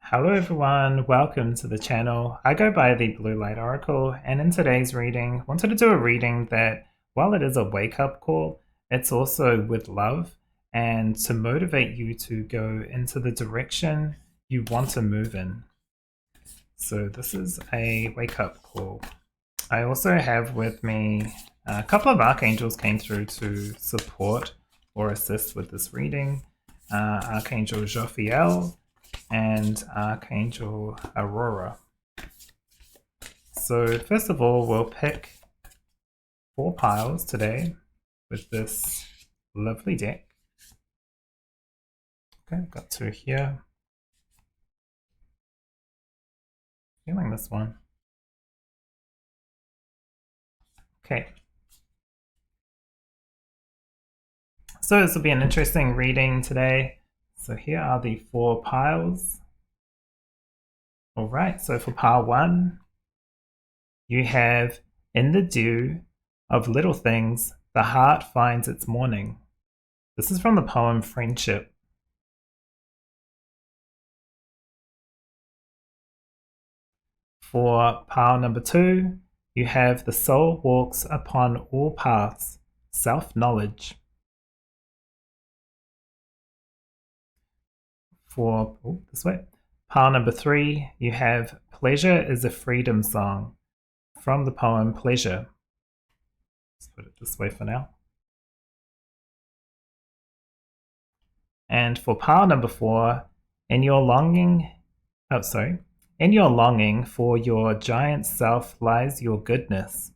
Hello everyone, welcome to the channel. I go by the Blue Light Oracle, and in today's reading, I wanted to do a reading that, while it is a wake-up call, it's also with love and to motivate you to go into the direction you want to move in. So this is a wake-up call. I also have with me a couple of archangels came through to support or assist with this reading. Archangel Jophiel and Archangel Aurora. So first of all, we'll pick 4 piles today with this lovely deck. Okay, I've got 2 here. Feeling this one. Okay. So this will be an interesting reading today. So here are the 4 piles. Alright, so for pile 1, you have in the dew of little things, the heart finds its morning. This is from the poem Friendship. For pile number 2, you have the soul walks upon all paths, self-knowledge. For this way, pile number 3, you have pleasure is a freedom song from the poem Pleasure. Let's put it this way for now. And for pile number 4, in your longing for your giant self lies your goodness,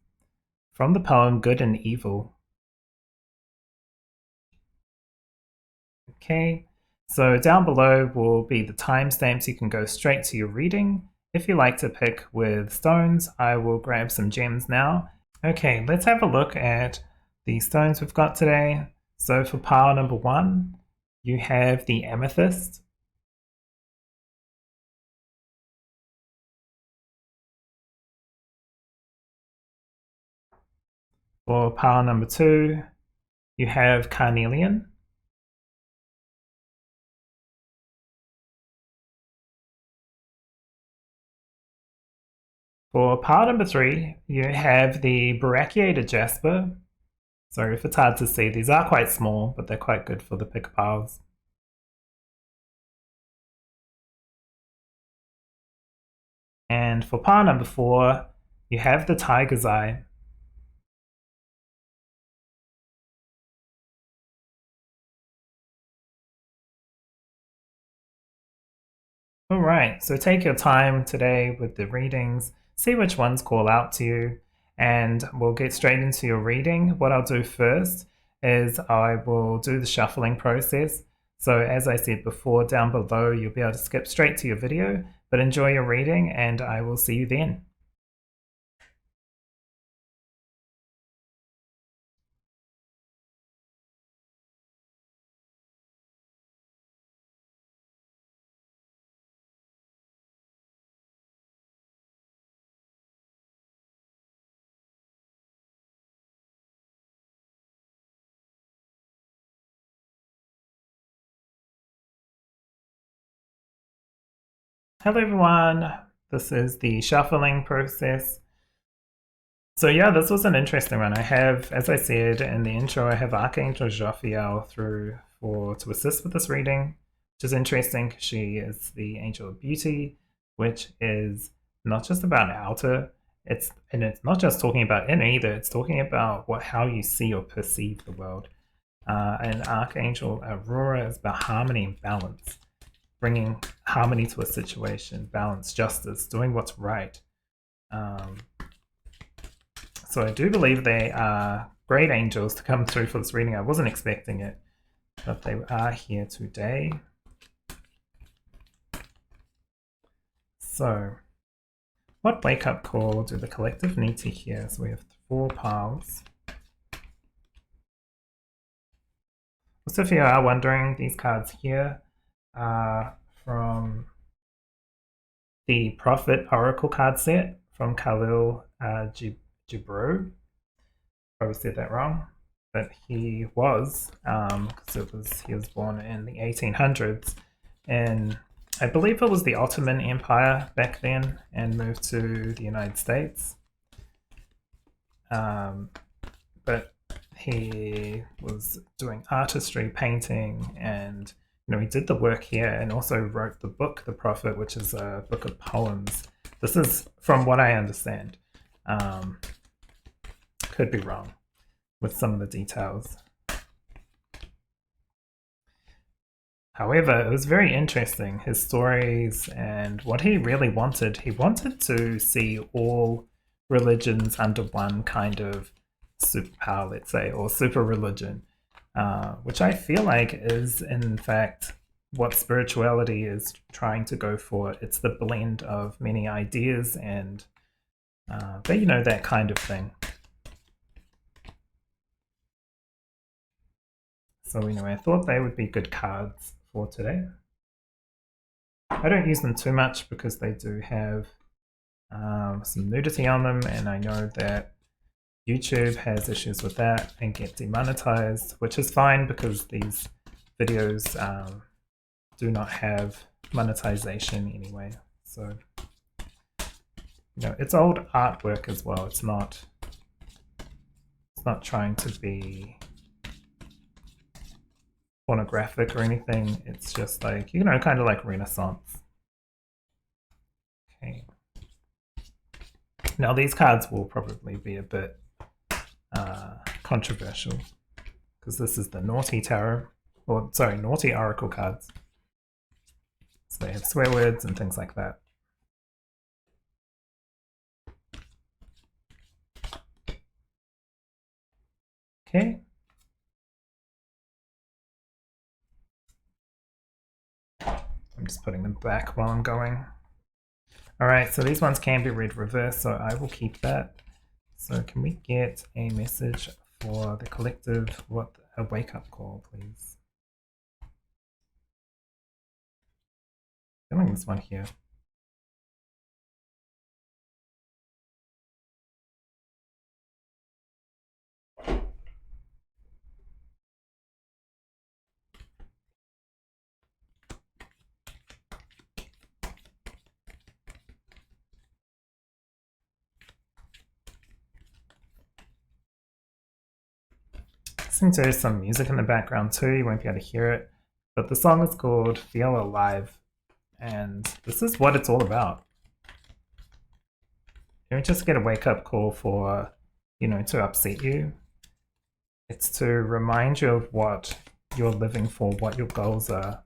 from the poem Good and Evil. Okay, so down below will be the timestamps. You can go straight to your reading. If you like to pick with stones, I will grab some gems now. Okay, let's have a look at the stones we've got today. So for pile number 1, you have the amethyst. For pile number 2, you have carnelian. For pile number 3, you have the brachiated jasper. Sorry if it's hard to see, these are quite small, but they're quite good for the pick piles. And for pile number 4, you have the tiger's eye. Alright, so take your time today with the readings, see which ones call out to you, and we'll get straight into your reading. What I'll do first is I will do the shuffling process. So as I said before, down below you'll be able to skip straight to your video, but enjoy your reading and I will see you then. Hello everyone, this is the shuffling process. So yeah, this was an interesting one. I have, as I said in the intro, I have Archangel Jophiel through to assist with this reading, which is interesting because she is the angel of beauty, which is not just about outer, it's not just talking about inner either, it's talking about how you see or perceive the world. And Archangel Aurora is about harmony and balance, bringing harmony to a situation, balance, justice, doing what's right. So I do believe they are great angels to come through for this reading. I wasn't expecting it, but they are here today. So what wake-up call do the collective need to hear? So we have 4 piles. Also, if you are wondering, these cards here are from the Prophet Oracle card set from Khalil Gibran. Probably said that wrong, but he was, because he was born in the 1800s in I believe it was the Ottoman Empire back then and moved to the United States. But he was doing artistry, painting, and he did the work here and also wrote the book, The Prophet, which is a book of poems. This is from what I understand. Could be wrong with some of the details. However, it was very interesting, his stories and what he really wanted. He wanted to see all religions under one kind of superpower, let's say, or super religion, which I feel like is, in fact, what spirituality is trying to go for. It's the blend of many ideas and, but that kind of thing. So anyway, I thought they would be good cards for today. I don't use them too much because they do have some nudity on them, and I know that YouTube has issues with that and get demonetized, which is fine because these videos do not have monetization anyway. So it's old artwork as well. It's not trying to be pornographic or anything. It's just like, kind of like Renaissance. Okay. Now these cards will probably be a bit controversial because this is the Naughty Tarot, or sorry, Naughty Oracle cards. So they have swear words and things like that. Okay. I'm just putting them back while I'm going. Alright, so these ones can be read reverse, so I will keep that. So can we get a message for the collective? What a wake-up call, please. Feeling this one here. Listening to some music in the background too, you won't be able to hear it, but the song is called Feel Alive, and this is what it's all about. You don't just get a wake-up call for, to upset you. It's to remind you of what you're living for, what your goals are,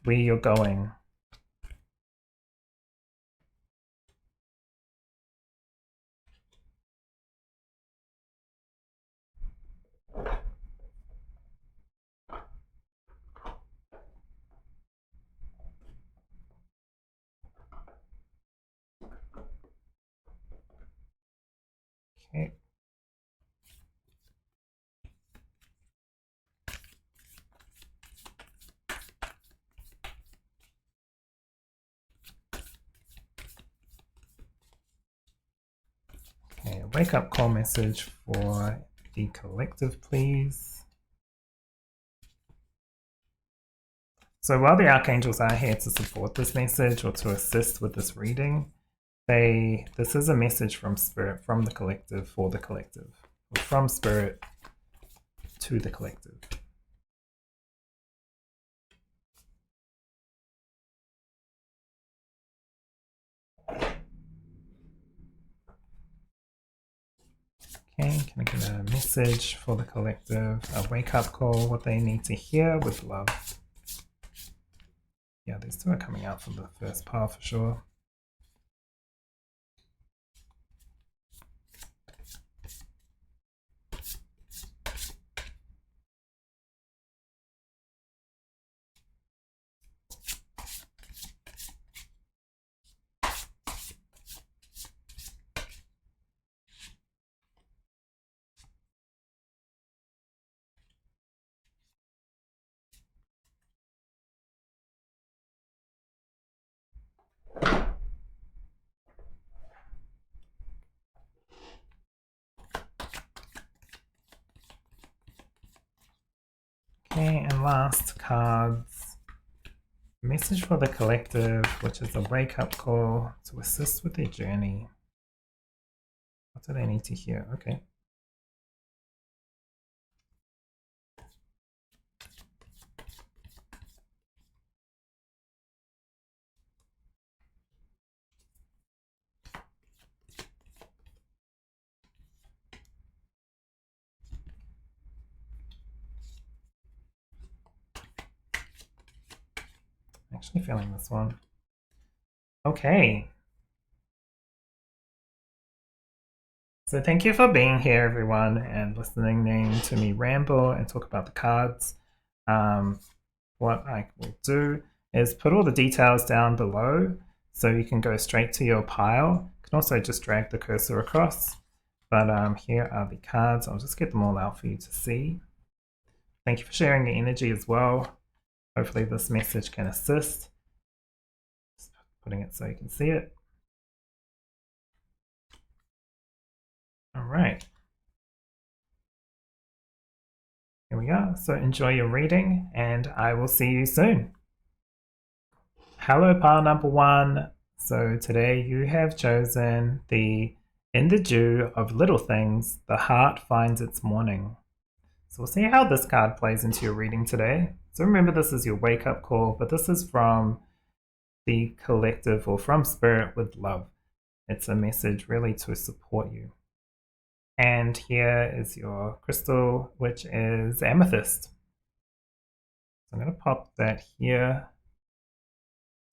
where you're going. Okay. Okay, a wake-up call message for the collective, please. So while the archangels are here to support this message or to assist with this reading, this is a message from Spirit, from the collective, for the collective, or from Spirit to the collective. Okay, can I get a message for the collective, a wake-up call, what they need to hear with love? Yeah, these two are coming out from the first pile for sure. Okay, and last cards, Message for the collective, which is a wake-up call to assist with their journey. What do they need to hear? Okay. I'm actually feeling this one. Okay. So thank you for being here, everyone, and listening to me ramble and talk about the cards. What I will do is put all the details down below so you can go straight to your pile. You can also just drag the cursor across. But here are the cards. I'll just get them all out for you to see. Thank you for sharing the energy as well. Hopefully this message can assist. Just putting it so you can see it. All right. Here we are. So enjoy your reading and I will see you soon. Hello, pile number 1. So today you have chosen the In the Dew of Little Things, the Heart Finds Its Morning. So we'll see how this card plays into your reading today. So remember, this is your wake-up call, but this is from the collective or from Spirit with love. It's a message really to support you. And here is your crystal, which is amethyst. So I'm going to pop that here,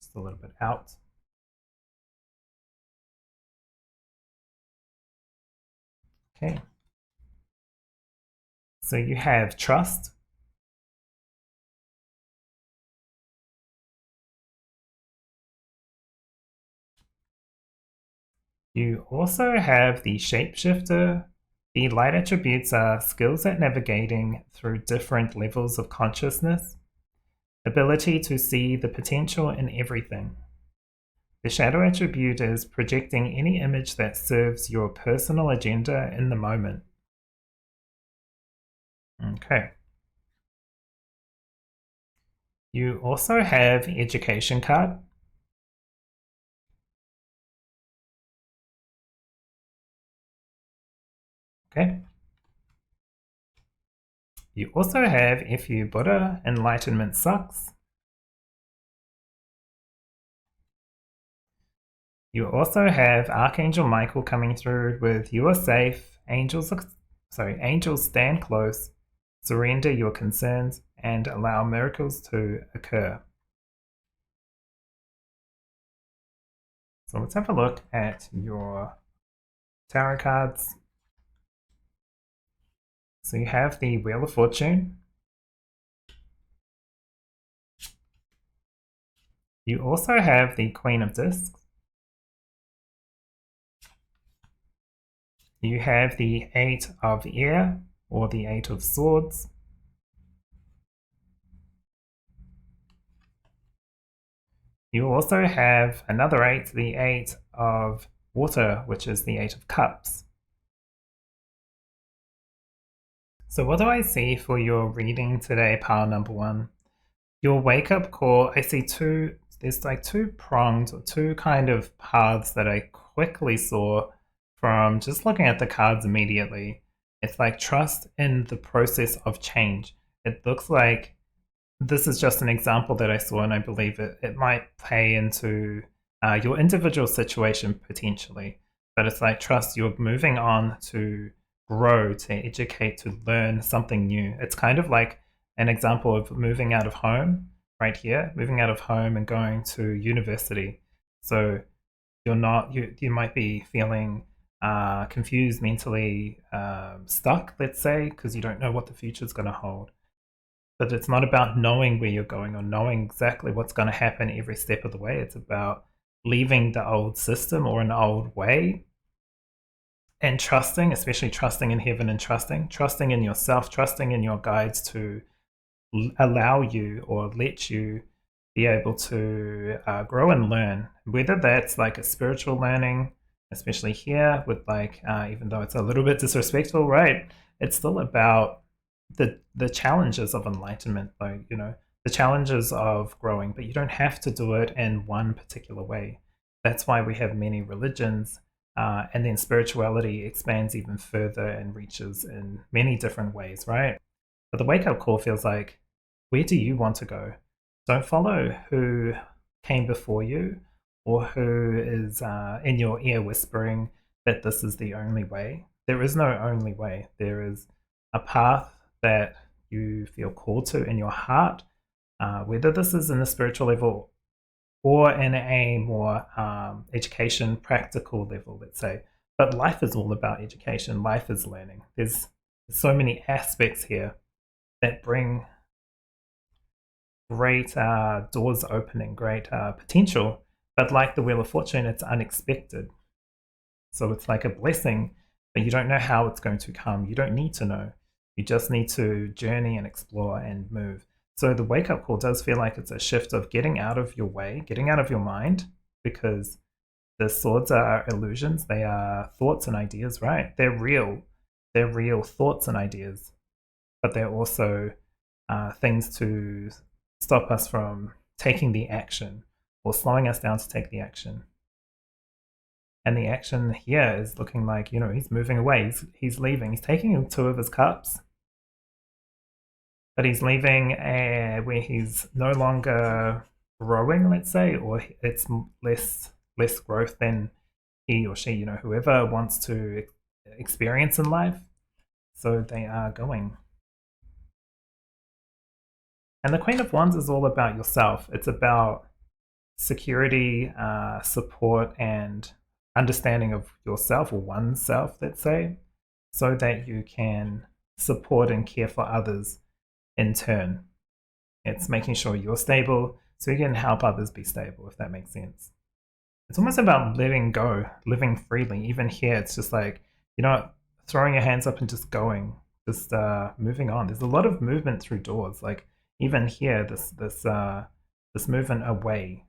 just a little bit out. Okay. So you have trust. You also have the shapeshifter. The light attributes are skills at navigating through different levels of consciousness, ability to see the potential in everything. The shadow attribute is projecting any image that serves your personal agenda in the moment. Okay. You also have education card. Okay. You also have If You Buddha, Enlightenment Sucks. You also have Archangel Michael coming through with You Are Safe, Angels stand close, surrender your concerns, and allow miracles to occur. So let's have a look at your tarot cards. So you have the Wheel of Fortune. You also have the Queen of Discs. You have the 8 of Air, or the 8 of Swords. You also have another 8, the 8 of Water, which is the 8 of Cups. So what do I see for your reading today, pile number 1? Your wake-up call, I see there's like two prongs or two kind of paths that I quickly saw from just looking at the cards immediately. It's like trust in the process of change. It looks like this is just an example that I saw, and I believe it might play into your individual situation potentially. But it's like trust, you're moving on to grow, to educate, to learn something new. It's kind of like an example of moving out of home right here, moving out of home and going to university. So you're not, you might be feeling confused, mentally stuck, let's say, because you don't know what the future is going to hold. But it's not about knowing where you're going or knowing exactly what's going to happen every step of the way. It's about leaving the old system or an old way and trusting, especially trusting in heaven and trusting in yourself, trusting in your guides to allow you or let you be able to grow and learn, whether that's like a spiritual learning, especially here with like, even though it's a little bit disrespectful, right? It's still about the challenges of enlightenment, like, you know, the challenges of growing, but you don't have to do it in one particular way. That's why we have many religions, and then spirituality expands even further and reaches in many different ways, right? But the wake up call feels like, where do you want to go? Don't follow who came before you or who is in your ear whispering that this is the only way. There is no only way. There is a path that you feel called to in your heart, whether this is in the spiritual level or in a more education, practical level, let's say. But life is all about education. Life is learning. There's so many aspects here that bring great doors opening, great potential. But like the Wheel of Fortune, it's unexpected. So it's like a blessing, but you don't know how it's going to come. You don't need to know. You just need to journey and explore and move. So the wake up call does feel like it's a shift of getting out of your way, getting out of your mind, because the swords are illusions. They are thoughts and ideas, right? They're real. They're real thoughts and ideas, but they're also things to stop us from taking the action or slowing us down to take the action. And the action here is looking like, he's moving away. He's leaving. He's taking 2 of his cups, but he's leaving where he's no longer growing, let's say, or it's less growth than he or she, whoever wants to experience in life. So they are going. And the Queen of Wands is all about yourself. It's about security, support, and understanding of yourself, or oneself, let's say, so that you can support and care for others in turn. It's making sure you're stable so you can help others be stable, if that makes sense. It's almost about letting go, living freely. Even here, it's just like, throwing your hands up and just going, just moving on. There's a lot of movement through doors. Like even here, this movement away,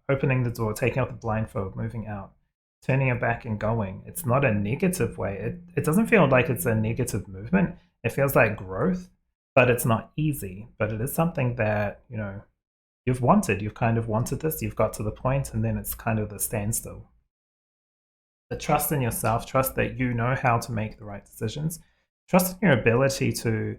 opening the door, taking out the blindfold, moving out, turning your back and going. It's not a negative way. It doesn't feel like it's a negative movement. It feels like growth, but it's not easy. But it is something that, you've wanted. You've kind of wanted this. You've got to the point, and then it's kind of the standstill. But trust in yourself. Trust that you know how to make the right decisions. Trust in your ability to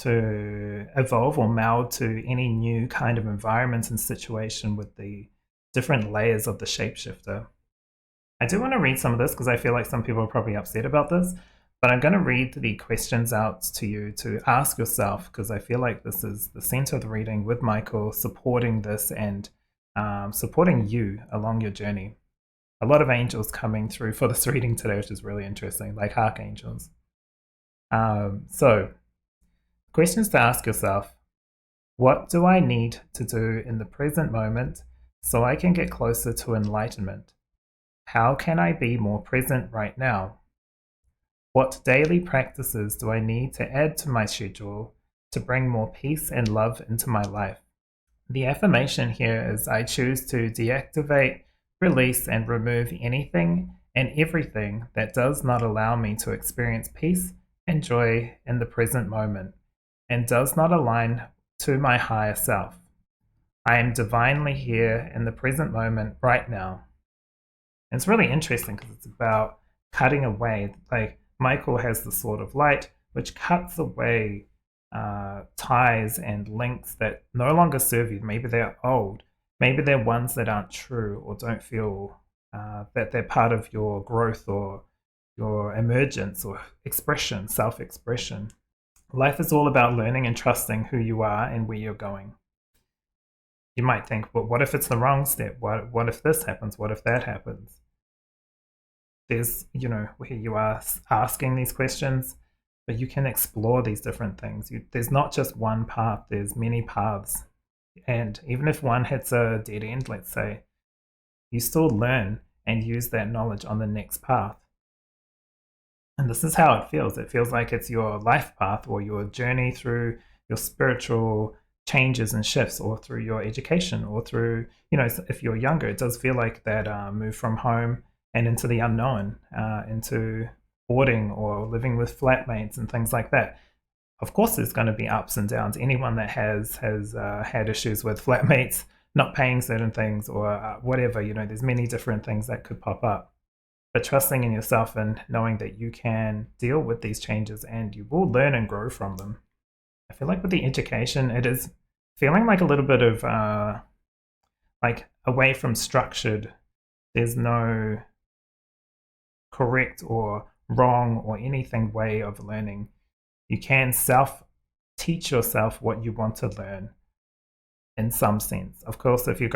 evolve or meld to any new kind of environment and situation with the different layers of the shapeshifter. I do want to read some of this because I feel like some people are probably upset about this, but I'm going to read the questions out to you to ask yourself, because I feel like this is the center of the reading, with Michael supporting this and supporting you along your journey. A lot of angels coming through for this reading today, which is really interesting, like archangels. So, questions to ask yourself: what do I need to do in the present moment so I can get closer to enlightenment? How can I be more present right now? What daily practices do I need to add to my schedule to bring more peace and love into my life? The affirmation here is: I choose to deactivate, release, and remove anything and everything that does not allow me to experience peace and joy in the present moment and does not align to my higher self. I am divinely here in the present moment right now. And it's really interesting because it's about cutting away. Like Michael has the sword of light, which cuts away ties and links that no longer serve you. Maybe they're old. Maybe they're ones that aren't true or don't feel that they're part of your growth or your emergence or expression, self-expression. Life is all about learning and trusting who you are and where you're going. You might think, well, what if it's the wrong step? What if this happens? What if that happens? There's, where you are asking these questions, but you can explore these different things. There's not just one path, there's many paths. And even if one hits a dead end, let's say, you still learn and use that knowledge on the next path. And this is how it feels. It feels like it's your life path or your journey through your spiritual changes and shifts, or through your education, or through, if you're younger, it does feel like that move from home and into the unknown, into boarding or living with flatmates and things like that. of course there's going to be ups and downs. Anyone that has had issues with flatmates not paying certain things or whatever, there's many different things that could pop up. But trusting in yourself and knowing that you can deal with these changes and you will learn and grow from them. I feel like with the education, it is feeling like a little bit of like away from structured. There's no correct or wrong or anything way of learning. You can teach yourself what you want to learn in some sense. Of course, if you're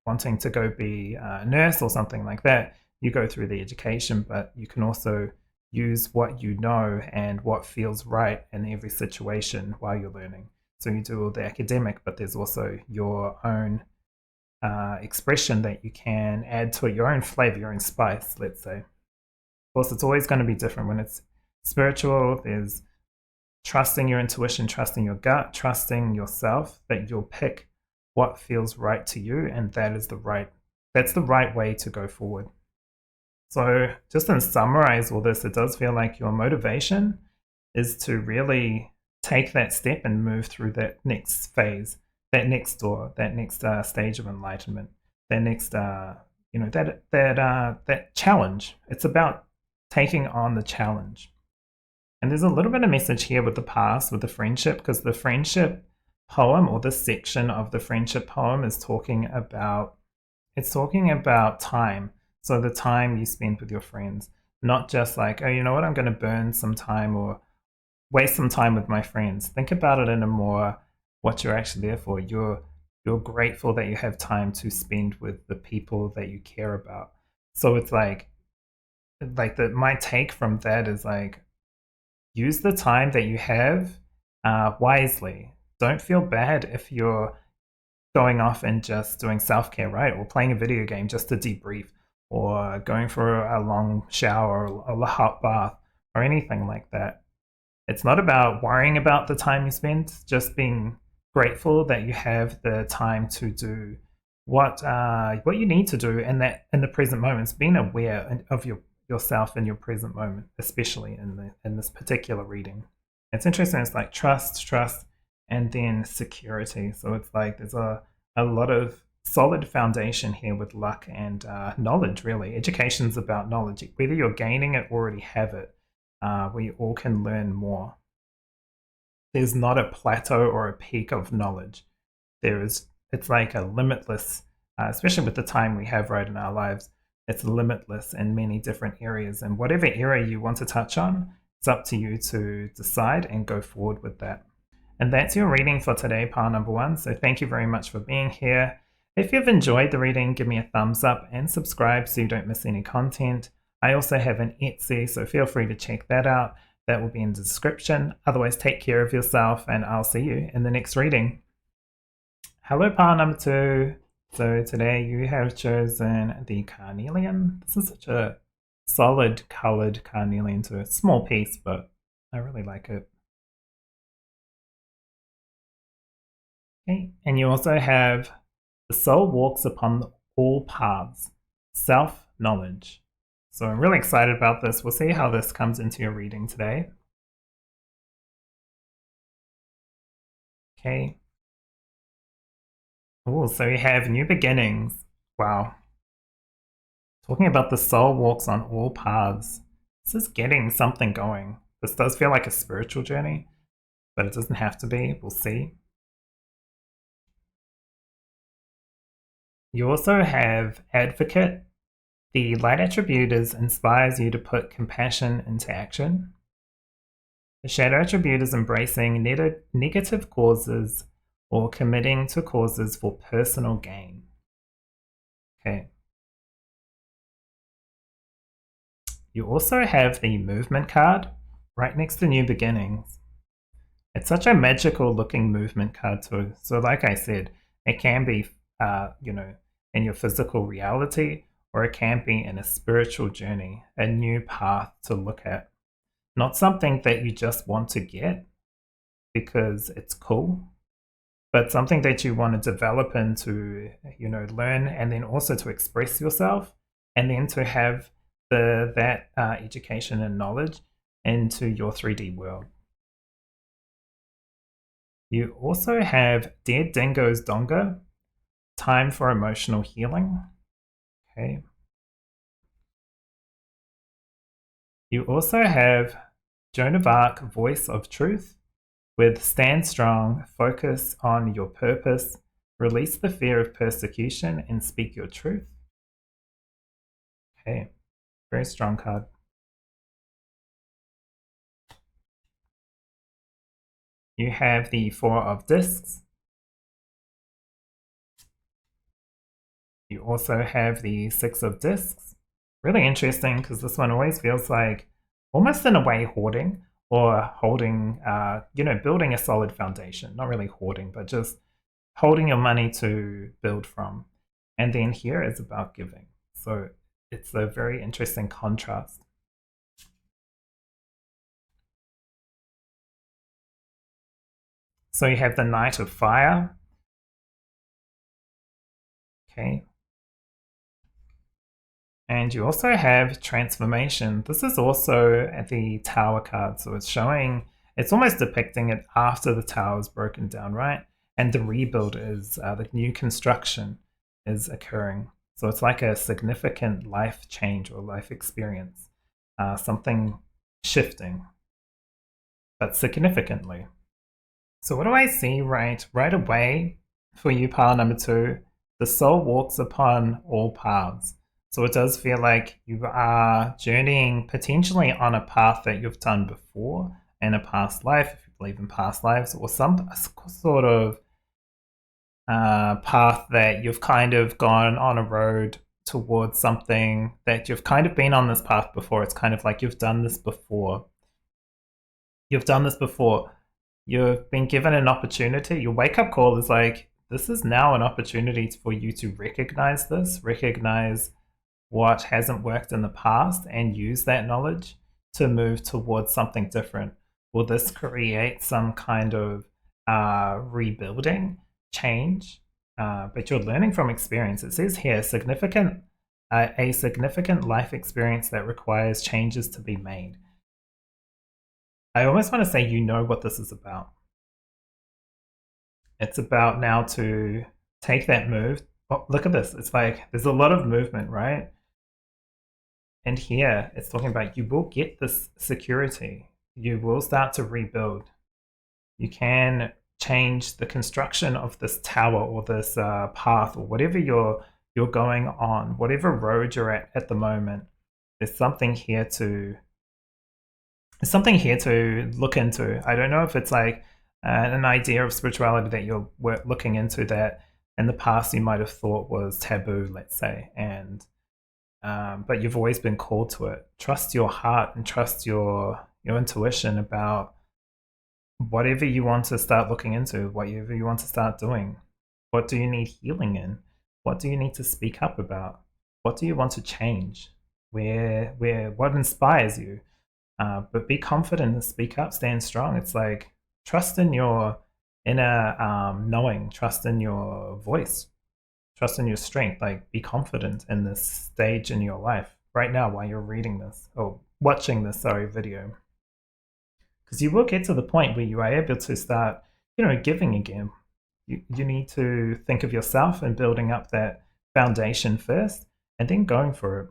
wanting to go be a nurse or something like that, you go through the education, but you can also use what you know and what feels right in every situation while you're learning. So you do all the academic, but there's also your own expression that you can add to it, your own flavor, your own spice, let's say. Of course, it's always going to be different. When it's spiritual, there's trusting your intuition, trusting your gut, trusting yourself that you'll pick what feels right to you, and that's the right way to go forward. So just to summarize all this, it does feel like your motivation is to really take that step and move through that next phase, that next door, that next stage of enlightenment, that next, that challenge. It's about taking on the challenge. And there's a little bit of message here with the past, with the friendship, because the friendship poem, or this section of the friendship poem, is talking about time. So the time you spend with your friends, not just like, oh, you know what, I'm going to burn some time or waste some time with my friends. Think about it in a more what you're actually there for. You're grateful that you have time to spend with the people that you care about. So it's like my take from that is like, use the time that you have wisely. Don't feel bad if you're going off and just doing self-care, right? Or playing a video game just to debrief, or going for a long shower or a hot bath or anything like that. It's not about worrying about the time you spend, just being grateful that you have the time to do what you need to do, and that in the present moments, being aware of yourself in your present moment, especially in this particular reading. It's interesting. It's like trust, and then security. So it's like there's a lot of solid foundation here with luck and knowledge, really. Education's about knowledge. Whether you're gaining it or already have it, we all can learn more. There's not a plateau or a peak of knowledge. It's like a limitless, especially with the time we have right in our lives, it's limitless in many different areas. And whatever area you want to touch on, it's up to you to decide and go forward with that. And that's your reading for today, pile number 1. So thank you very much for being here. If you've enjoyed the reading, give me a thumbs up and subscribe so you don't miss any content. I also have an Etsy, so feel free to check that out. That will be in the description. Otherwise, take care of yourself, and I'll see you in the next reading. Hello, pile number 2. So today you have chosen the carnelian. This is such a solid colored carnelian, to a small piece, but I really like it. Okay, and you also have the soul walks upon all paths, self-knowledge. So I'm really excited about this. We'll see how this comes into your reading today. Okay. Oh, so you have new beginnings. Wow. Talking about the soul walks on all paths. This is getting something going. This does feel like a spiritual journey, but it doesn't have to be. We'll see. You also have advocate. The light attribute inspires you to put compassion into action. The shadow attribute is embracing negative causes or committing to causes for personal gain. Okay. You also have the movement card right next to new beginnings. It's such a magical looking movement card too. So like I said, it can be, in your physical reality, or it can be in a spiritual journey, a new path to look at. Not something that you just want to get because it's cool, but something that you want to develop into, learn, and then also to express yourself, and then to have that education and knowledge into your 3D world. You also have Dead Dingo's Donga, Time for Emotional Healing. Okay. You also have Joan of Arc, Voice of Truth, with Stand Strong, focus on your purpose, release the fear of persecution, and speak your truth. Okay, very strong card. You have the Four of Discs. You also have the Six of Discs. Really interesting because this one always feels like almost in a way hoarding or holding, building a solid foundation. Not really hoarding, but just holding your money to build from. And then here is about giving. So it's a very interesting contrast. So you have the Knight of Fire. Okay. And you also have Transformation. This is also at the Tower card. So it's showing, it's almost depicting it after the tower is broken down, right? And the rebuild is, the new construction is occurring. So it's like a significant life change or life experience, something shifting, but significantly. So what do I see right away for you, pile number 2? The soul walks upon all paths. So it does feel like you are journeying potentially on a path that you've done before in a past life, if you believe in past lives, or some sort of path that you've kind of gone on a road towards something that you've kind of been on this path before. It's kind of like you've done this before. You've done this before. You've been given an opportunity. Your wake-up call is like, this is now an opportunity for you to recognize this, recognize what hasn't worked in the past, and use that knowledge to move towards something different. Will this create some kind of rebuilding, change? But you're learning from experience. It says here, a significant life experience that requires changes to be made. I almost want to say you know what this is about. It's about now to take that move. Oh, look at this. It's like there's a lot of movement, right? And here it's talking about you will get this security. You will start to rebuild. You can change the construction of this tower or this path or whatever you're going on, whatever road you're at the moment. There's something here to look into. I don't know if it's like an idea of spirituality that you're looking into that in the past you might have thought was taboo, let's say, and but you've always been called to it. Trust your heart and trust your intuition about whatever you want to start looking into, whatever you want to start doing. What do you need healing in? What do you need to speak up about? What do you want to change? What inspires you? But be confident and speak up, stand strong. It's like trust in your inner knowing, trust in your voice, trust in your strength. Like be confident in this stage in your life right now while you're reading this or watching this video. Because you will get to the point where you are able to start, giving again. You need to think of yourself and building up that foundation first and then going for it.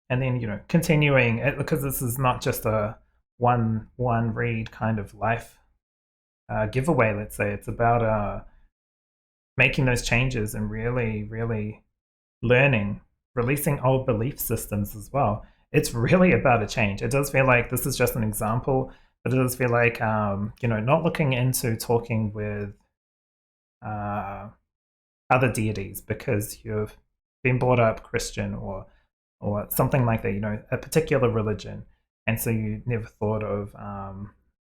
And then, continuing, because this is not just a one read kind of life giveaway, let's say. It's about making those changes and really, really learning, releasing old belief systems as well. It's really about a change. It does feel like this is just an example, but it does feel like, not looking into talking with other deities because you've been brought up Christian or something like that, a particular religion. And so you never thought of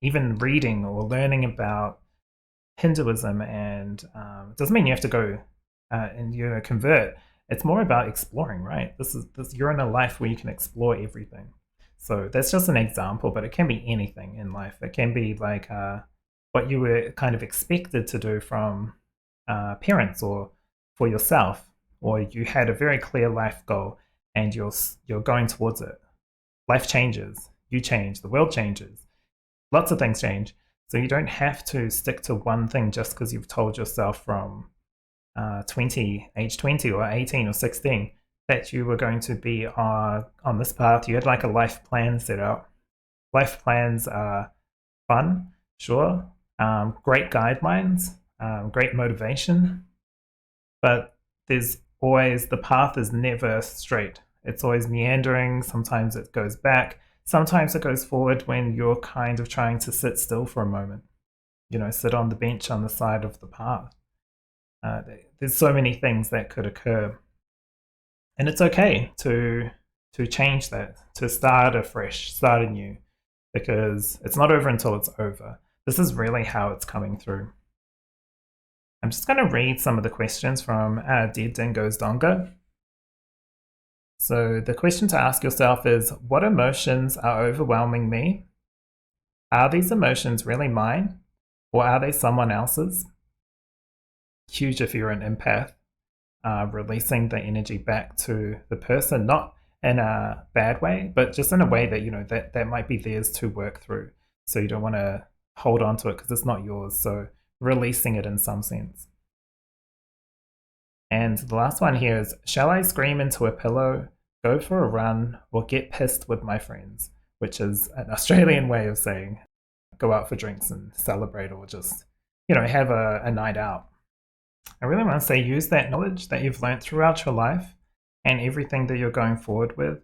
even reading or learning about Hinduism. And it doesn't mean you have to go and convert. It's more about exploring, right? You're in a life where you can explore everything. So that's just an example, but it can be anything in life. It can be like what you were kind of expected to do from parents or for yourself, or you had a very clear life goal and you're going towards it. Life changes, you change, the world changes, lots of things change. So you don't have to stick to one thing just because you've told yourself from age 20 or 18 or 16 that you were going to be on this path. You had like a life plan set out. Life plans are fun, sure, great guidelines, great motivation, but there's always, the path is never straight. It's always meandering. Sometimes it goes back. Sometimes it goes forward when you're kind of trying to sit still for a moment, sit on the bench on the side of the path. There's so many things that could occur. And it's okay to change that, to start afresh, start anew, because it's not over until it's over. This is really how it's coming through. I'm just going to read some of the questions from Dead Dingo's Donga. So the question to ask yourself is, what emotions are overwhelming me? Are these emotions really mine, or are they someone else's? Huge if you're an empath. Releasing the energy back to the person, not in a bad way, but just in a way that that might be theirs to work through. So you don't want to hold on to it because it's not yours. So releasing it in some sense. And the last one here is, shall I scream into a pillow, go for a run, or get pissed with my friends? Which is an Australian way of saying go out for drinks and celebrate, or just, have a night out. I really want to say, use that knowledge that you've learned throughout your life and everything that you're going forward with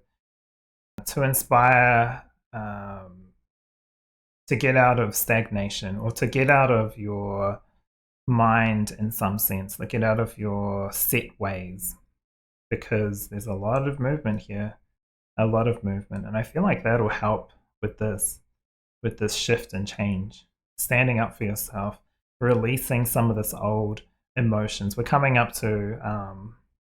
to inspire, to get out of stagnation, or to get out of your mind in some sense, like get out of your set ways, because there's a lot of movement here, a lot of movement. And I feel like that'll help with this shift and change, standing up for yourself, releasing some of this old emotions. We're coming up to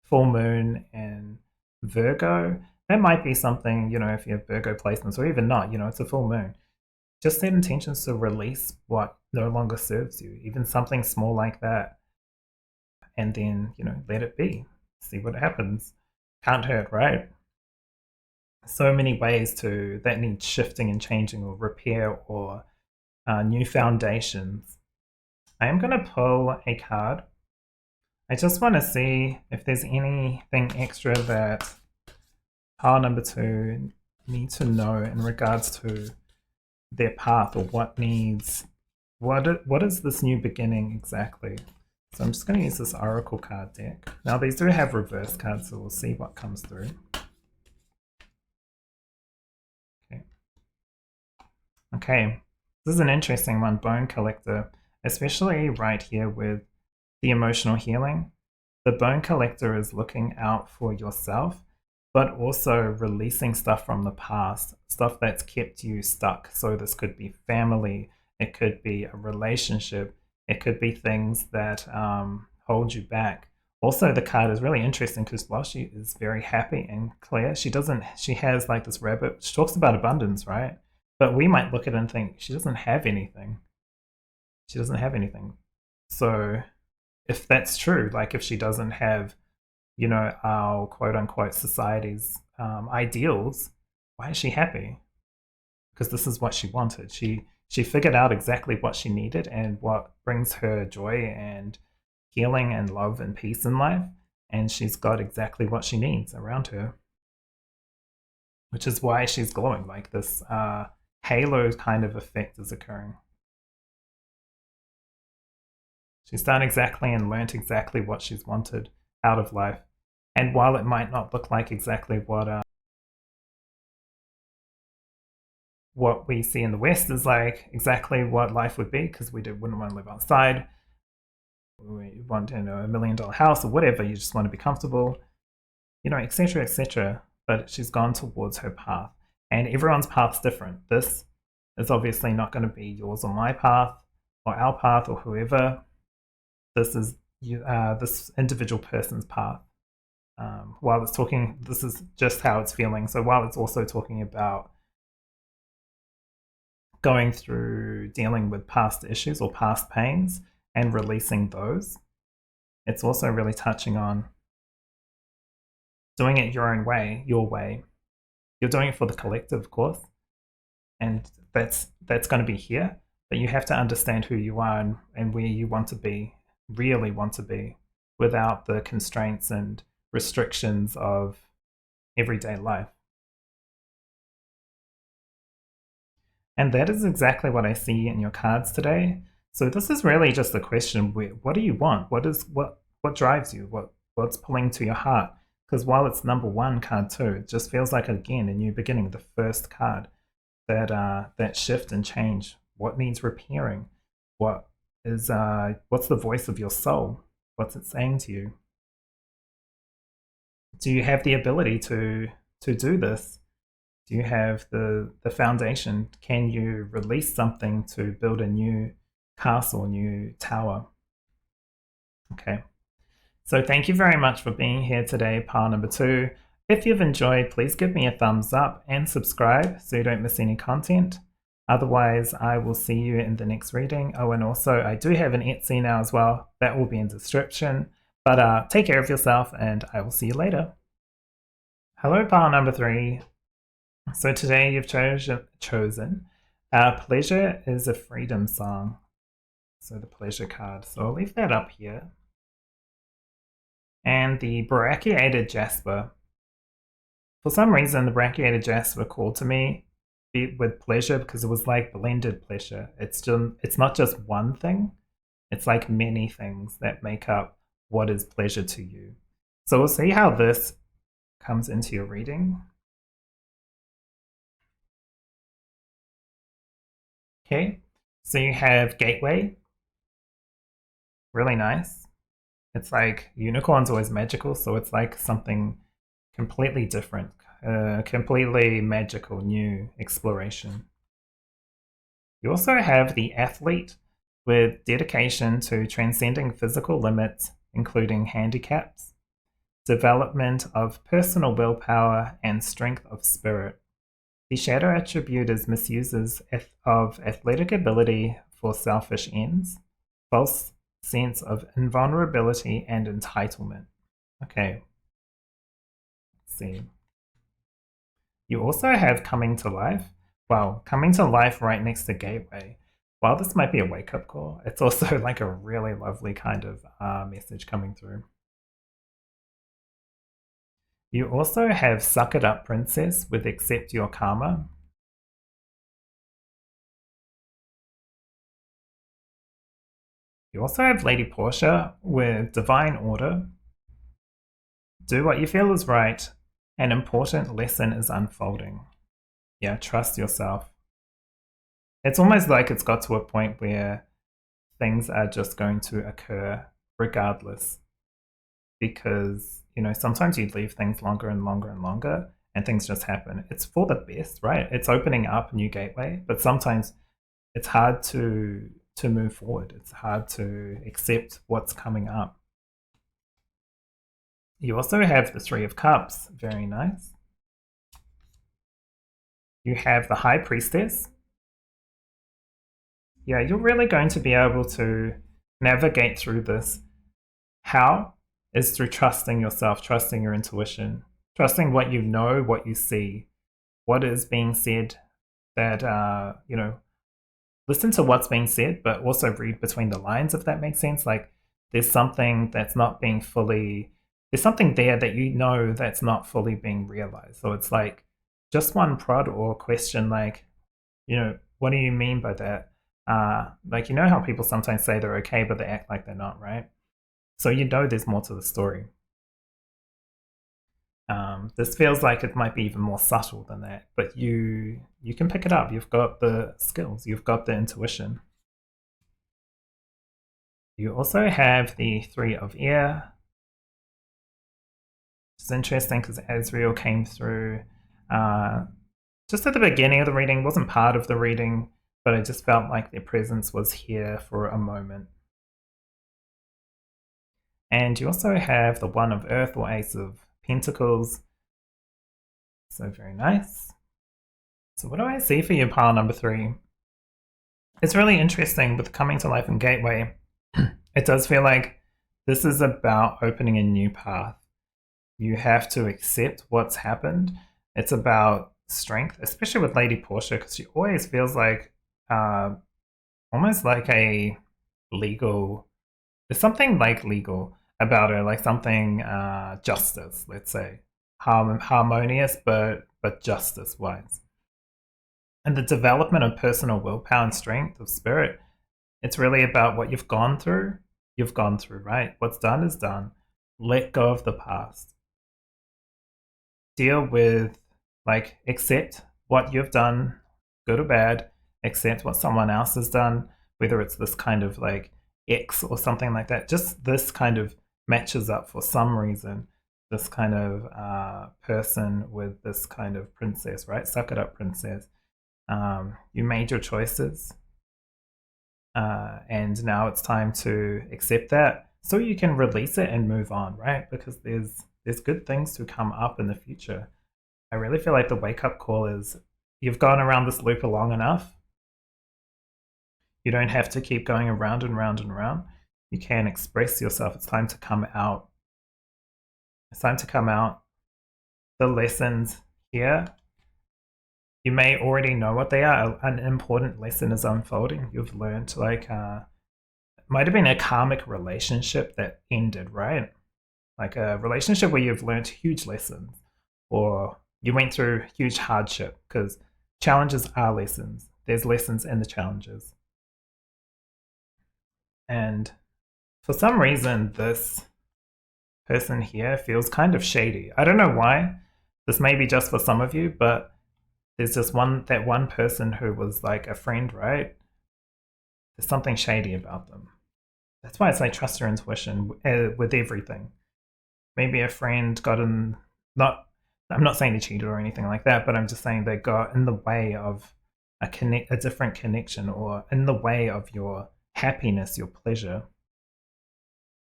full moon in Virgo. That might be something, if you have Virgo placements, or even not, it's a full moon. Just set intentions to release what no longer serves you, even something small like that. And then, let it be. See what happens. Can't hurt, right? So many ways that need shifting and changing, or repair, or new foundations. I am going to pull a card. I just want to see if there's anything extra that pile number 2 need to know in regards to their path, or what is this new beginning exactly. So I'm just going to use this Oracle card deck. Now these do have reverse cards, so we'll see what comes through. Okay, this is an interesting one, Bone Collector, especially right here with the emotional healing. The Bone Collector is looking out for yourself, but also releasing stuff from the past, stuff that's kept you stuck. So this could be family, it could be a relationship, it could be things that hold you back. Also, the card is really interesting because while she is very happy and clear, she has like this rabbit. She talks about abundance, right? But we might look at it and think she doesn't have anything. She doesn't have anything. So if that's true, like if she doesn't have, our quote unquote society's ideals, why is she happy? Because this is what she wanted. She figured out exactly what she needed and what brings her joy and healing and love and peace in life. And she's got exactly what she needs around her, which is why she's glowing. Like this halo kind of effect is occurring. She's done exactly and learnt exactly what she's wanted out of life. And while it might not look like exactly what we see in the West is like exactly what life would be, because we wouldn't want to live outside. We want, a $1 million house or whatever. You just want to be comfortable, etc., etc. But she's gone towards her path, and everyone's path's different. This is obviously not going to be yours or my path or our path or whoever. This is this individual person's path. While it's talking, this is just how it's feeling. So while it's also talking about going through dealing with past issues or past pains and releasing those, it's also really touching on doing it your own way, your way. You're doing it for the collective, of course, and that's going to be here. but you have to understand who you are and where you want to be, really want to be, without the constraints and restrictions of everyday life. And that is exactly what I see in your cards today. So this is really just a question: what do you want? What drives you? What's pulling to your heart? Because while it's number one card too, it just feels like again a new beginning. The first card, that shift and change. What needs repairing? What is what's the voice of your soul? What's it saying to you? Do you have the ability to do this? Do you have the foundation? Can you release something to build a new castle, new tower? Okay. So thank you very much for being here today, pile number 2. If you've enjoyed, please give me a thumbs up and subscribe so you don't miss any content. Otherwise, I will see you in the next reading. Oh, and also I do have an Etsy now as well. That will be in the description. But take care of yourself and I will see you later. Hello, pile number 3. So today you've chosen Pleasure is a Freedom Song. So the pleasure card. So I'll leave that up here. And the brachiated jasper. For some reason, the brachiated jasper called to me with pleasure because it was like blended pleasure. It's not just one thing. It's like many things that make up what is pleasure to you. So we'll see how this comes into your reading. Okay, so you have Gateway. Really nice. It's like unicorn's always magical, so it's like something completely different, completely magical, new exploration. You also have the Athlete with dedication to transcending physical limits, including handicaps, development of personal willpower, and strength of spirit. The shadow attribute is misuses of athletic ability for selfish ends, false sense of invulnerability and entitlement. Okay, let's see. You also have Coming to Life. Well, Coming to Life right next to Gateway. While this might be a wake-up call, it's also like a really lovely kind of message coming through. You also have Suck It Up Princess with Accept Your Karma. You also have Lady Portia with Divine Order. Do what you feel is right. An important lesson is unfolding. Yeah, trust yourself. It's almost like it's got to a point where things are just going to occur regardless. Because, you know, sometimes you leave things longer and longer and longer and things just happen. It's for the best, right? It's opening up a new gateway, but sometimes it's hard to move forward. It's hard to accept what's coming up. You also have the Three of Cups. Very nice. You have the High Priestess. Yeah, you're really going to be able to navigate through this. How? Is through trusting yourself, trusting your intuition, trusting what you know, what you see, what is being said, that, you know, listen to what's being said, but also read between the lines, if that makes sense. Like, there's something that's not being fully, there's something there that you know that's not fully being realized. So it's like just one prod or question, like, you know, what do you mean by that? Like, you know how people sometimes say they're okay, but they act like they're not, right? So you know there's more to the story. This feels like it might be even more subtle than that, but you can pick it up. You've got the skills, you've got the intuition. You also have the Three of Air. It's interesting because Azrael came through just at the beginning of the reading. It wasn't part of the reading, but I just felt like their presence was here for a moment. And you also have the One of Earth or Ace of Pentacles. So very nice. So what do I see for you, pile number 3? It's really interesting with Coming to Life and Gateway. It does feel like this is about opening a new path. You have to accept what's happened. It's about strength, especially with Lady Portia, because she always feels like almost like a legal, there's something like legal about it, like something justice, let's say, harmonious but justice wise. And the development of personal willpower and strength of spirit, it's really about what you've gone through. You've gone through, right? What's done is done. Let go of the past. Deal with, like, accept what you've done, good or bad, accept what someone else has done, whether it's this kind of like X or something like that. Just this kind of matches up for some reason. This kind of person with this kind of princess, right? Suck it up, princess. You made your choices, and now it's time to accept that so you can release it and move on, right? Because there's good things to come up in the future. I really feel like the wake up call is you've gone around this loop long enough. You don't have to keep going around and round and round. You can express yourself. It's time to come out. It's time to come out. The lessons here, you may already know what they are. An important lesson is unfolding. You've learned, like, might have been a karmic relationship that ended, right? Like a relationship where you've learned huge lessons, or you went through huge hardship, because challenges are lessons. There's lessons in the challenges. And for some reason, this person here feels kind of shady. I don't know why. This may be just for some of you, but there's just that one person who was like a friend, right? There's something shady about them. That's why it's like trust your intuition with everything. Maybe a friend got in, I'm not saying they cheated or anything like that, but I'm just saying they got in the way of a different connection, or in the way of your happiness, your pleasure.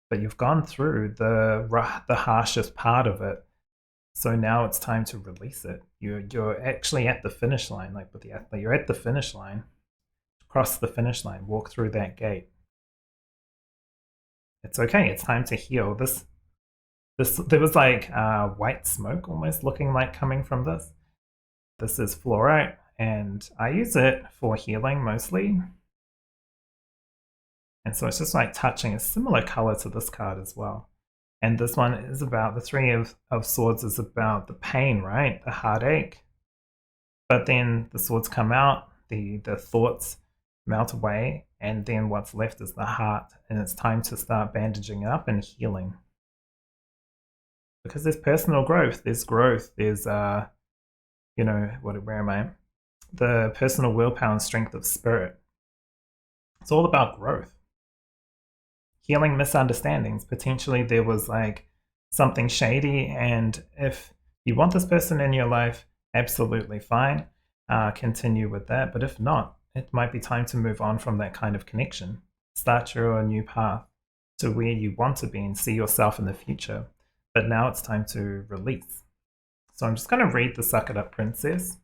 But you've gone through the harshest part of it, so now it's time to release it. You're actually at the finish line, like with the athlete. You're at the finish line. Cross the finish line. Walk through that gate. It's okay. It's time to heal. There was like white smoke almost looking like coming from this. This is fluorite, and I use it for healing mostly. And so it's just like touching a similar color to this card as well. And this one is about, the Three of Swords is about the pain, right? The heartache. But then the swords come out, the thoughts melt away, and then what's left is the heart. And it's time to start bandaging up and healing. Because there's personal growth, there's where am I? The personal willpower and strength of spirit. It's all about growth. Healing misunderstandings. Potentially there was like something shady, and if you want this person in your life, absolutely fine. Continue with that. But if not, it might be time to move on from that kind of connection. Start your new path to where you want to be and see yourself in the future. But now it's time to release. So I'm just going to read the Suck It Up Princess.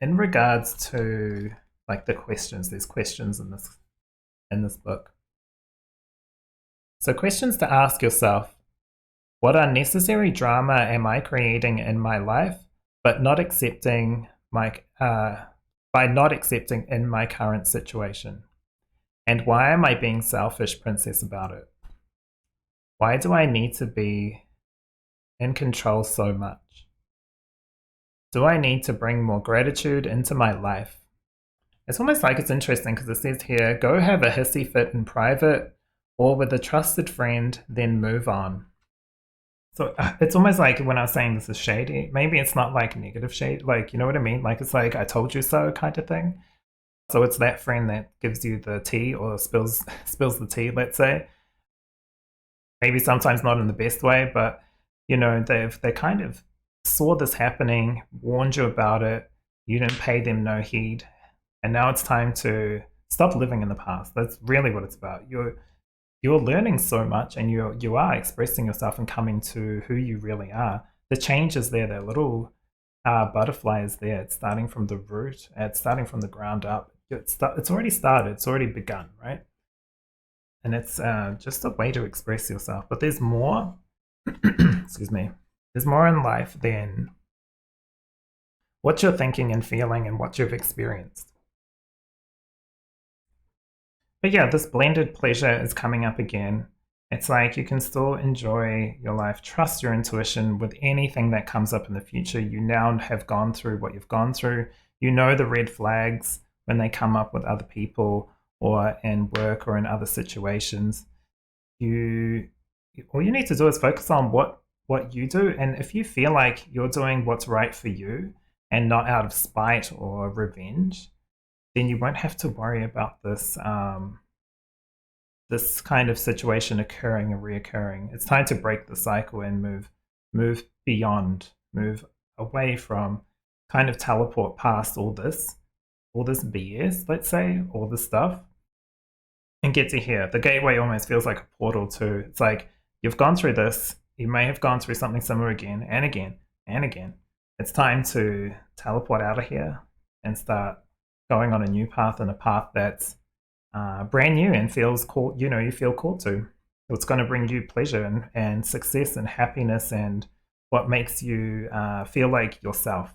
In regards to like the questions, there's questions in this book. So questions to ask yourself: what unnecessary drama am I creating in my life, but not accepting by not accepting in my current situation? And why am I being selfish, princess, about it? Why do I need to be in control so much? Do I need to bring more gratitude into my life? It's almost like it's interesting because it says here, go have a hissy fit in private or with a trusted friend, then move on. So it's almost like when I was saying this is shady, maybe it's not like negative shade, like, you know what I mean? Like, it's like, I told you so kind of thing. So it's that friend that gives you the tea, or spills the tea, let's say. Maybe sometimes not in the best way, but they kind of saw this happening, warned you about it, you didn't pay them no heed, and now it's time to stop living in the past. That's really what it's about. You're learning so much, and you are expressing yourself and coming to who you really are. The change is there. That little butterfly is there. It's starting from the root. It's starting from the ground up. It's already started. It's already begun, right? And it's just a way to express yourself. But there's more. Excuse me. There's more in life than what you're thinking and feeling and what you've experienced. But yeah, this blended pleasure is coming up again. It's like you can still enjoy your life, trust your intuition with anything that comes up in the future. You now have gone through what you've gone through. You know the red flags when they come up with other people or in work or in other situations. You all you need to do is focus on what you do, and if you feel like you're doing what's right for you and not out of spite or revenge, then you won't have to worry about this kind of situation occurring and reoccurring. It's time to break the cycle and move beyond, move away from, kind of teleport past all this BS, let's say, all this stuff, and get to here. The gateway almost feels like a portal too. It's like you've gone through this, you may have gone through something similar again and again and again. It's time to teleport out of here and start going on a new path, and a path that's brand new and feels cool. You feel called to. It's going to bring you pleasure and success and happiness and what makes you feel like yourself.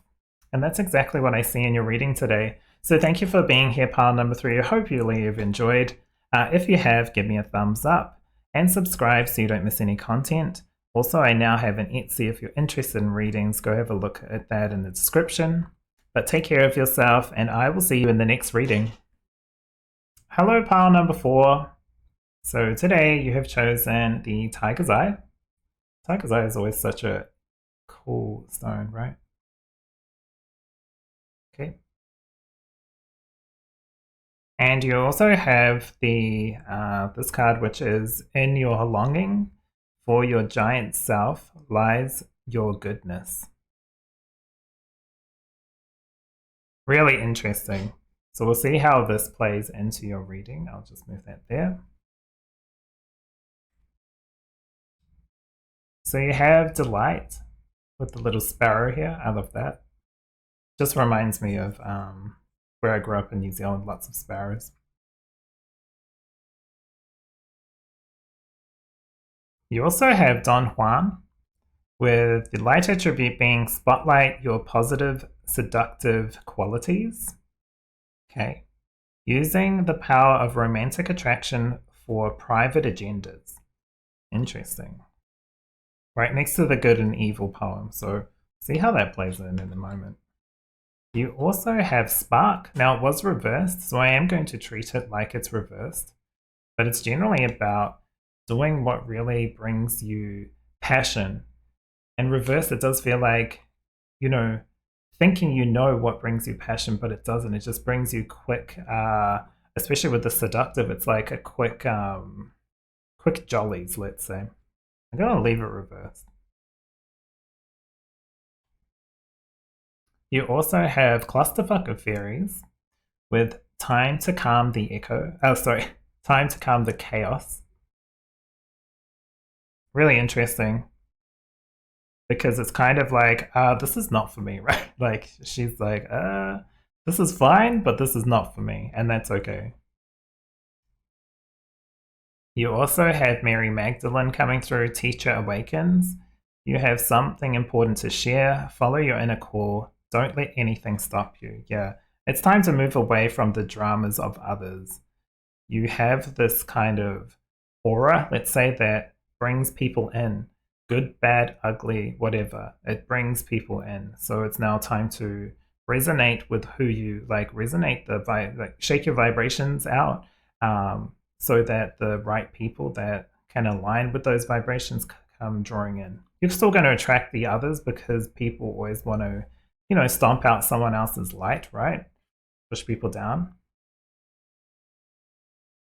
And that's exactly what I see in your reading today. So thank you for being here, pile number 3. I hope you really have enjoyed. If you have, give me a thumbs up and subscribe so you don't miss any content. Also, I now have an Etsy. If you're interested in readings, go have a look at that in the description. But take care of yourself, and I will see you in the next reading. Hello, pile number 4. So today you have chosen the Tiger's Eye. Tiger's Eye is always such a cool stone, right? Okay. And you also have the this card, which is in your longing for your giant self lies your goodness. Really interesting. So we'll see how this plays into your reading. I'll just move that there. So you have delight with the little sparrow here. I love that. Just reminds me of where I grew up in New Zealand, lots of sparrows. You also have Don Juan with the light attribute being spotlight your positive, seductive qualities. Okay. Using the power of romantic attraction for private agendas. Interesting. Right next to the good and evil poem. So see how that plays in a moment. You also have Spark. Now it was reversed, so I am going to treat it like it's reversed. But it's generally about doing what really brings you passion. And reverse, it does feel like, thinking what brings you passion, but it doesn't. It just brings you quick, especially with the seductive, it's like a quick jollies, let's say. I'm going to leave it reversed. You also have Clusterfuck of Fairies with time to calm the time to calm the chaos. Really interesting. Because it's kind of like, this is not for me, right? Like, she's like, this is fine, but this is not for me, and that's okay. You also have Mary Magdalene coming through, Teacher Awakens. You have something important to share, follow your inner call, don't let anything stop you. Yeah, it's time to move away from the dramas of others. You have this kind of aura, let's say, that brings people in. Good, bad, ugly, whatever. It brings people in. So it's now time to resonate with who you like. Resonate shake your vibrations out, so that the right people that can align with those vibrations come drawing in. You're still going to attract the others because people always want to, stomp out someone else's light, right? Push people down.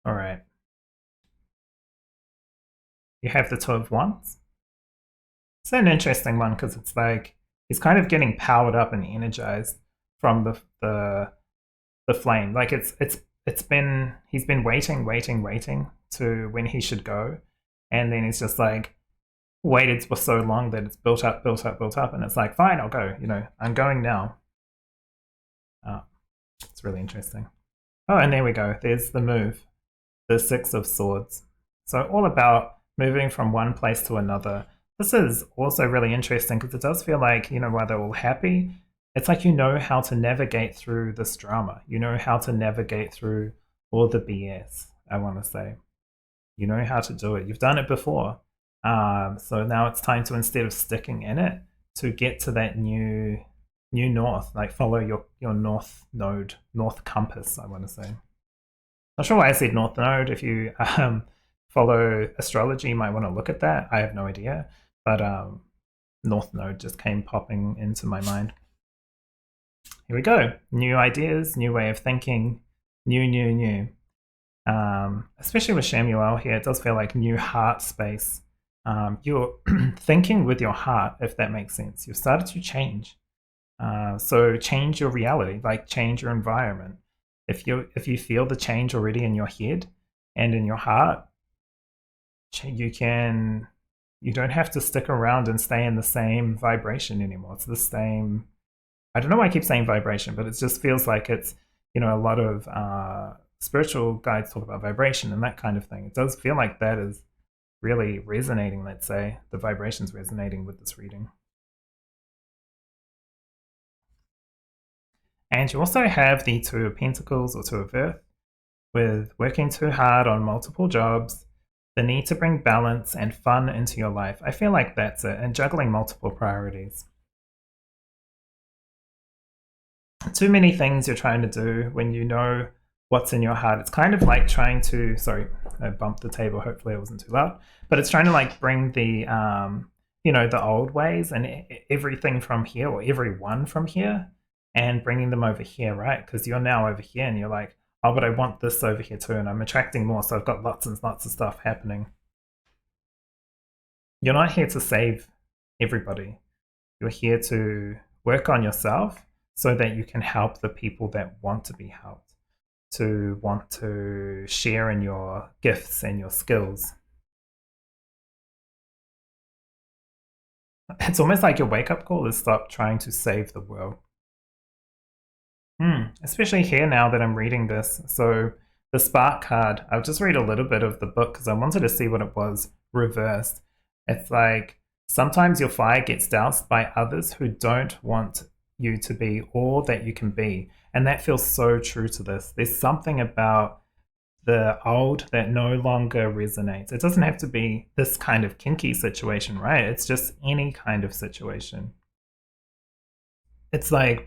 All right. You have the Two of Wands. It's an interesting one because it's like he's kind of getting powered up and energized from the flame. Like he's been waiting to when he should go, and then he's just like waited for so long that it's built up, and it's like, fine, I'll go. I'm going now. Oh, it's really interesting. Oh, and there we go. There's the move, the Six of Swords. So all about moving from one place to another. This is also really interesting because it does feel like, while they're all happy, it's like how to navigate through this drama. How to navigate through all the BS. I want to say. You know how to do it. You've done it before. So now it's time to, instead of sticking in it, to get to that new north, like follow your north node, north compass, I want to say. Not sure why I said north node. If you follow astrology, you might want to look at that. I have no idea. But north node just came popping into my mind. Here we go. New ideas, new way of thinking, new. Especially with Shamuel here, it does feel like new heart space. You're thinking with your heart, if that makes sense. You've started to change. So change your reality, like change your environment. If you feel the change already in your head and in your heart, you don't have to stick around and stay in the same vibration anymore. It's the same. I don't know why I keep saying vibration, but it just feels like it's, a lot of spiritual guides talk about vibration and that kind of thing. It does feel like that is really resonating, let's say. The vibration's resonating with this reading. And you also have the Two of Pentacles or Two of Earth, with working too hard on multiple jobs, the need to bring balance and fun into your life. I feel like that's it, and juggling multiple priorities. Too many things you're trying to do when you know what's in your heart. It's kind of like trying to, sorry, I bumped the table, hopefully it wasn't too loud, but it's trying to like bring the, the old ways and everything from here, or everyone from here, and bringing them over here, right? Because you're now over here and you're like, oh, but I want this over here too, and I'm attracting more, so I've got lots and lots of stuff happening. You're not here to save everybody. You're here to work on yourself so that you can help the people that want to be helped, to want to share in your gifts and your skills. It's almost like your wake-up call is stop trying to save the world. Especially here now that I'm reading this. So the Spark card, I'll just read a little bit of the book because I wanted to see what it was reversed. It's like, sometimes your fire gets doused by others who don't want you to be all that you can be. And that feels so true to this. There's something about the old that no longer resonates. It doesn't have to be this kind of kinky situation, right? It's just any kind of situation. It's like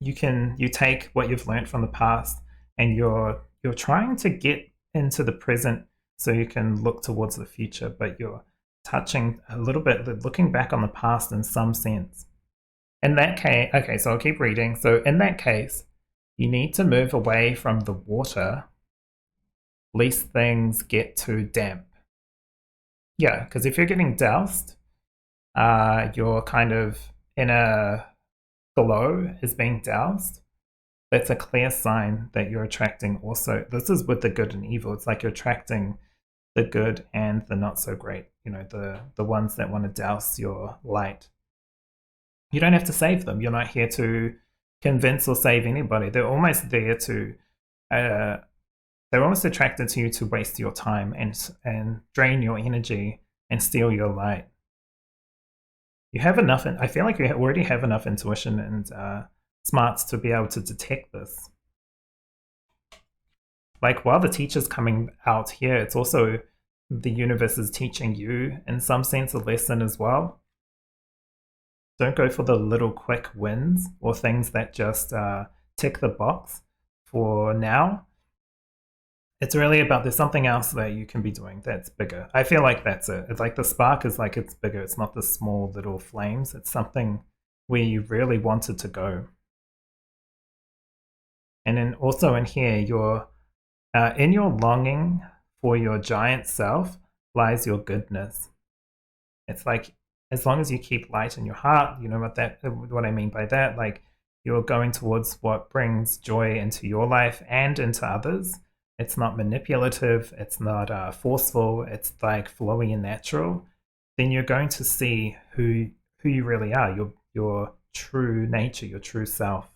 you take what you've learned from the past and you're trying to get into the present so you can look towards the future, but you're touching a little bit, looking back on the past in some sense. In that case, okay, so I'll keep reading. So in that case, you need to move away from the water lest things get too damp. Yeah, because if you're getting doused, you're kind of in a glow is being doused. That's a clear sign that you're attracting also. This is with the good and evil. It's like you're attracting the good and the not so great, the ones that want to douse your light. You don't have to save them. You're not here to convince or save anybody. They're almost there to, they're almost attracted to you to waste your time and drain your energy and steal your light. You have enough, I feel like you already have enough intuition and smarts to be able to detect this. Like, while the teacher's coming out here, it's also the universe is teaching you, in some sense, a lesson as well. Don't go for the little quick wins or things that just tick the box for now. It's really about, there's something else that you can be doing that's bigger. I feel like that's it. It's like the spark is like, it's bigger. It's not the small little flames. It's something where you really wanted to go. And then also in here, you're in your longing for your giant self lies your goodness. It's like, as long as you keep light in your heart, you know what I mean by that? Like, you're going towards what brings joy into your life and into others. It's not manipulative, it's not forceful, it's like flowy and natural. Then you're going to see who you really are, your true nature, your true self.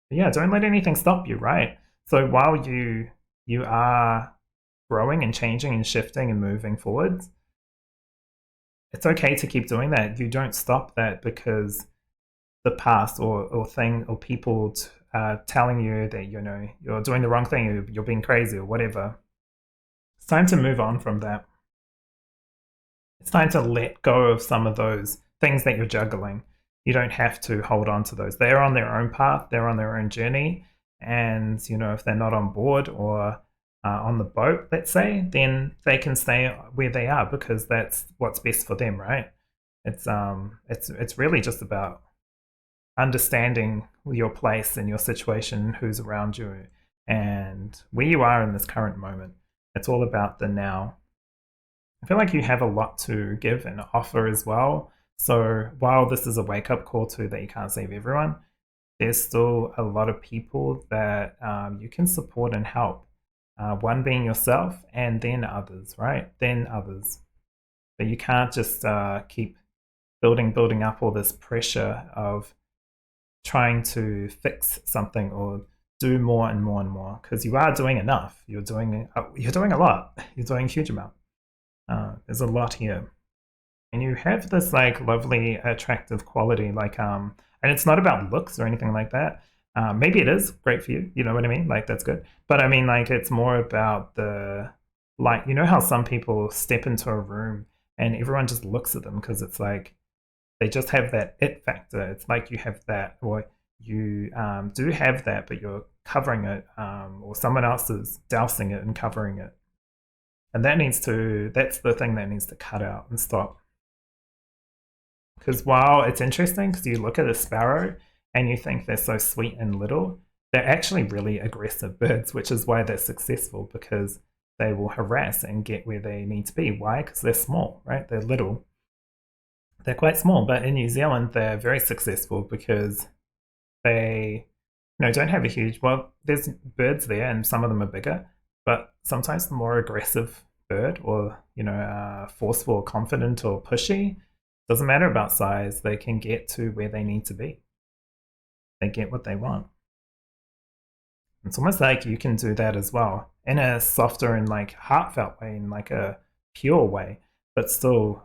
But yeah, don't let anything stop you, right? So while you are growing and changing and shifting and moving forwards, it's okay to keep doing that. You don't stop that because the past or thing or people are telling you that, you know, you're doing the wrong thing, you're being crazy or whatever. It's time to move on from that. It's time to let go of some of those things that you're juggling. You don't have to hold on to those. They're on their own path, they're on their own journey. And, you know, if they're not on board or on the boat, let's say, then they can stay where they are because that's what's best for them, right? It's really just about understanding your place and your situation, who's around you, and where you are in this current moment. It's all about the now. I feel like you have a lot to give and offer as well. So while this is a wake-up call too that you can't save everyone, there's still a lot of people that you can support and help. One being yourself and then others, right? Then others. But you can't just keep building up all this pressure of trying to fix something or do more and more and more, because you are doing enough. You're doing a lot. You're doing a huge amount. There's a lot here, and you have this like lovely attractive quality, like and it's not about looks or anything like that. Maybe it is great for you, you know what I mean, like that's good, but I mean, like, it's more about the, like, you know how some people step into a room and everyone just looks at them because it's like they just have that it factor. It's like you have that, or you do have that, but you're covering it, or someone else is dousing it and covering it. And that's the thing that needs to cut out and stop. Because while it's interesting, because you look at a sparrow and you think they're so sweet and little, they're actually really aggressive birds, which is why they're successful, because they will harass and get where they need to be. Why? Because they're small, right? They're little. They're quite small, but in New Zealand, they're very successful because they, you know, don't have a huge, well, there's birds there and some of them are bigger, but sometimes the more aggressive bird, or, you know, forceful or confident or pushy, doesn't matter about size, they can get to where they need to be. They get what they want. It's almost like you can do that as well, in a softer and like heartfelt way, in like a pure way, but still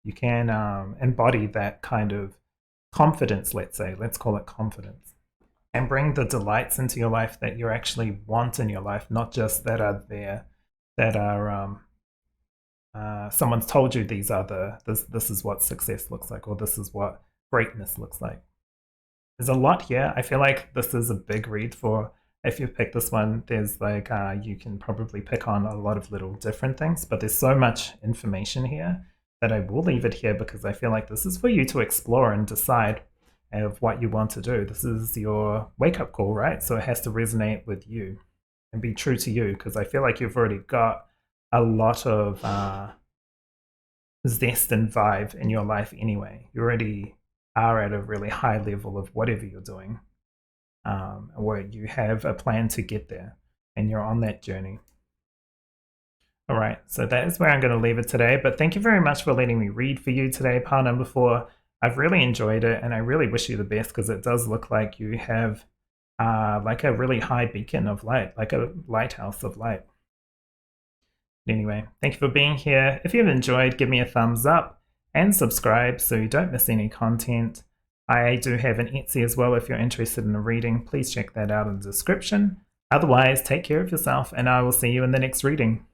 you can embody that kind of confidence, let's say, let's call it confidence, and bring the delights into your life that you actually want in your life, not just that are there, that are someone's told you these are this is what success looks like, or this is what greatness looks like. There's a lot here. I feel like this is a big read for, if you pick this one, there's like you can probably pick on a lot of little different things, but there's so much information here that I will leave it here, because I feel like this is for you to explore and decide of what you want to do. This is your wake-up call, right? So it has to resonate with you and be true to you, because I feel like you've already got a lot of zest and vibe in your life anyway. You already are at a really high level of whatever you're doing, where you have a plan to get there and you're on that journey. All right, so that is where I'm going to leave it today, but thank you very much for letting me read for you today, pile number 4. I've really enjoyed it, and I really wish you the best, because it does look like you have like a really high beacon of light, like a lighthouse of light. Anyway, thank you for being here. If you've enjoyed, give me a thumbs up and subscribe so you don't miss any content. I do have an Etsy as well if you're interested in a reading. Please check that out in the description. Otherwise, take care of yourself, and I will see you in the next reading.